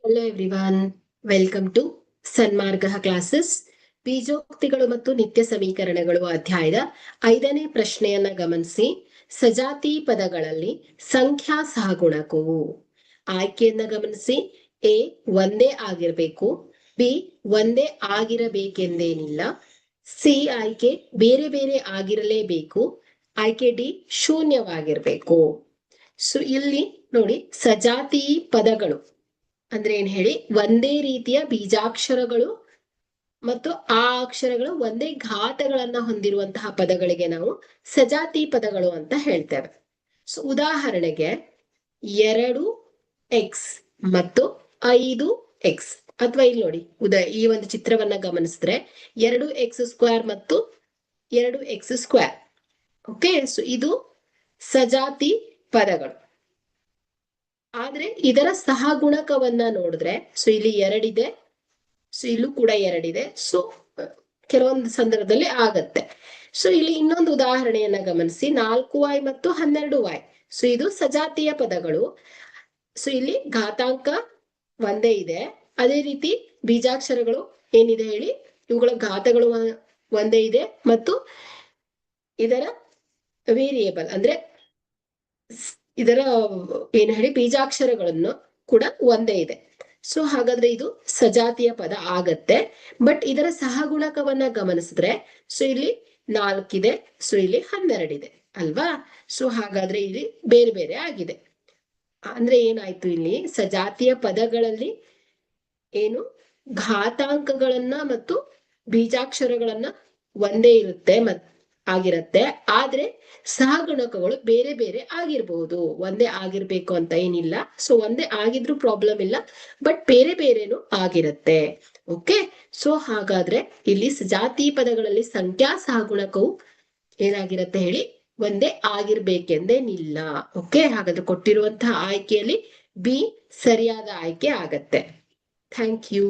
Hello everyone, welcome to Sanmarga classes. ಬೀಜೋಕ್ತಿಗಳು ಮತ್ತು ನಿತ್ಯ ಸಮೀಕರಣಗಳು ಅಧ್ಯಾಯದ 5ನೇ ಪ್ರಶ್ನೆಯನ್ನ ಗಮನಿಸಿ. ಸಜಾತಿ ಪದಗಳಲ್ಲಿ ಸಂಖ್ಯಾ ಸಹಗುಣಕವು. ಆಯ್ಕೆಯನ್ನ ಗಮನಿಸಿ. ಎ ಒಂದೇ ಆಗಿರಬೇಕು, ಬಿ ಒಂದೇ ಆಗಿರಬೇಕೆಂದೇನಿಲ್ಲ, ಸಿ ಆಯ್ಕೆ ಬೇರೆ ಬೇರೆ ಆಗಿರಲೇಬೇಕು, ಆಯ್ಕೆ ಡಿ ಶೂನ್ಯವಾಗಿರ್ಬೇಕು. ಸೊ ಇಲ್ಲಿ ನೋಡಿ, ಸಜಾತಿ ಪದಗಳು ಅಂದ್ರೆ ಏನ್ ಹೇಳಿ, ಒಂದೇ ರೀತಿಯ ಬೀಜಾಕ್ಷರಗಳು ಮತ್ತು ಆ ಅಕ್ಷರಗಳು ಒಂದೇ ಘಾತಗಳನ್ನ ಹೊಂದಿರುವಂತಹ ಪದಗಳಿಗೆ ನಾವು ಸಜಾತಿ ಪದಗಳು ಅಂತ ಹೇಳ್ತೇವೆ. ಸೊ ಉದಾಹರಣೆಗೆ 2x ಮತ್ತು 5x, ಅಥವಾ ಇಲ್ಲಿ ನೋಡಿ ಈ ಒಂದು ಚಿತ್ರವನ್ನ ಗಮನಿಸಿದ್ರೆ 2x² ಮತ್ತು 2x². ಓಕೆ, ಸೊ ಇದು ಸಜಾತಿ ಪದಗಳು. ಆದ್ರೆ ಇದರ ಸಹಗುಣಕವನ್ನ ನೋಡಿದ್ರೆ, ಸೊ ಇಲ್ಲಿ 2 ಇದೆ, ಸೊ ಇಲ್ಲೂ ಕೂಡ 2 ಇದೆ. ಸೊ ಕೆಲವೊಂದು ಸಂದರ್ಭದಲ್ಲಿ ಆಗತ್ತೆ. ಸೊ ಇಲ್ಲಿ ಇನ್ನೊಂದು ಉದಾಹರಣೆಯನ್ನ ಗಮನಿಸಿ. 4y ಮತ್ತು 12y. ಸೊ ಇದು ಸಜಾತಿಯ ಪದಗಳು. ಸೊ ಇಲ್ಲಿ ಘಾತಾಂಕ ಒಂದೇ ಇದೆ, ಅದೇ ರೀತಿ ಬೀಜಾಕ್ಷರಗಳು ಏನಿದೆ ಹೇಳಿ, ಇವುಗಳ ಘಾತಗಳು ಒಂದೇ ಇದೆ ಮತ್ತು ಇದರ ವೇರಿಯೇಬಲ್ ಅಂದ್ರೆ ಇದರ ಏನ್ ಹೇಳಿ ಬೀಜಾಕ್ಷರಗಳನ್ನು ಕೂಡ ಒಂದೇ ಇದೆ. ಸೊ ಹಾಗಾದ್ರೆ ಇದು ಸಜಾತಿಯ ಪದ ಆಗತ್ತೆ. ಬಟ್ ಇದರ ಸಹಗುಣಕವನ್ನ ಗಮನಿಸಿದ್ರೆ, ಸೊ ಇಲ್ಲಿ 4 ಇದೆ, ಸೊ ಇಲ್ಲಿ 12 ಇದೆ ಅಲ್ವಾ. ಸೊ ಹಾಗಾದ್ರೆ ಇಲ್ಲಿ ಬೇರೆ ಬೇರೆ ಆಗಿದೆ. ಅಂದ್ರೆ ಏನಾಯ್ತು, ಇಲ್ಲಿ ಸಜಾತಿಯ ಪದಗಳಲ್ಲಿ ಏನು ಘಾತಾಂಕಗಳನ್ನ ಮತ್ತು ಬೀಜಾಕ್ಷರಗಳನ್ನ ಒಂದೇ ಇರುತ್ತೆ ಆಗಿರತ್ತೆ. ಆದ್ರೆ ಸಹಗುಣಕಗಳು ಬೇರೆ ಬೇರೆ ಆಗಿರ್ಬಹುದು, ಒಂದೇ ಆಗಿರ್ಬೇಕು ಅಂತ ಏನಿಲ್ಲ. ಸೊ ಒಂದೇ ಆಗಿದ್ರು ಪ್ರಾಬ್ಲಮ್ ಇಲ್ಲ, ಬಟ್ ಬೇರೆ ಬೇರೆನೂ ಆಗಿರತ್ತೆ. ಓಕೆ, ಸೊ ಹಾಗಾದ್ರೆ ಇಲ್ಲಿ ಸಜಾತಿ ಪದಗಳಲ್ಲಿ ಸಂಖ್ಯಾ ಸಹಗುಣಕವು ಏನಾಗಿರತ್ತೆ ಹೇಳಿ, ಒಂದೇ ಆಗಿರ್ಬೇಕೆಂದೇನಿಲ್ಲ. ಓಕೆ, ಹಾಗಾದ್ರೆ ಕೊಟ್ಟಿರುವಂತಹ ಆಯ್ಕೆಯಲ್ಲಿ ಬಿ ಸರಿಯಾದ ಆಯ್ಕೆ ಆಗತ್ತೆ. Thank you.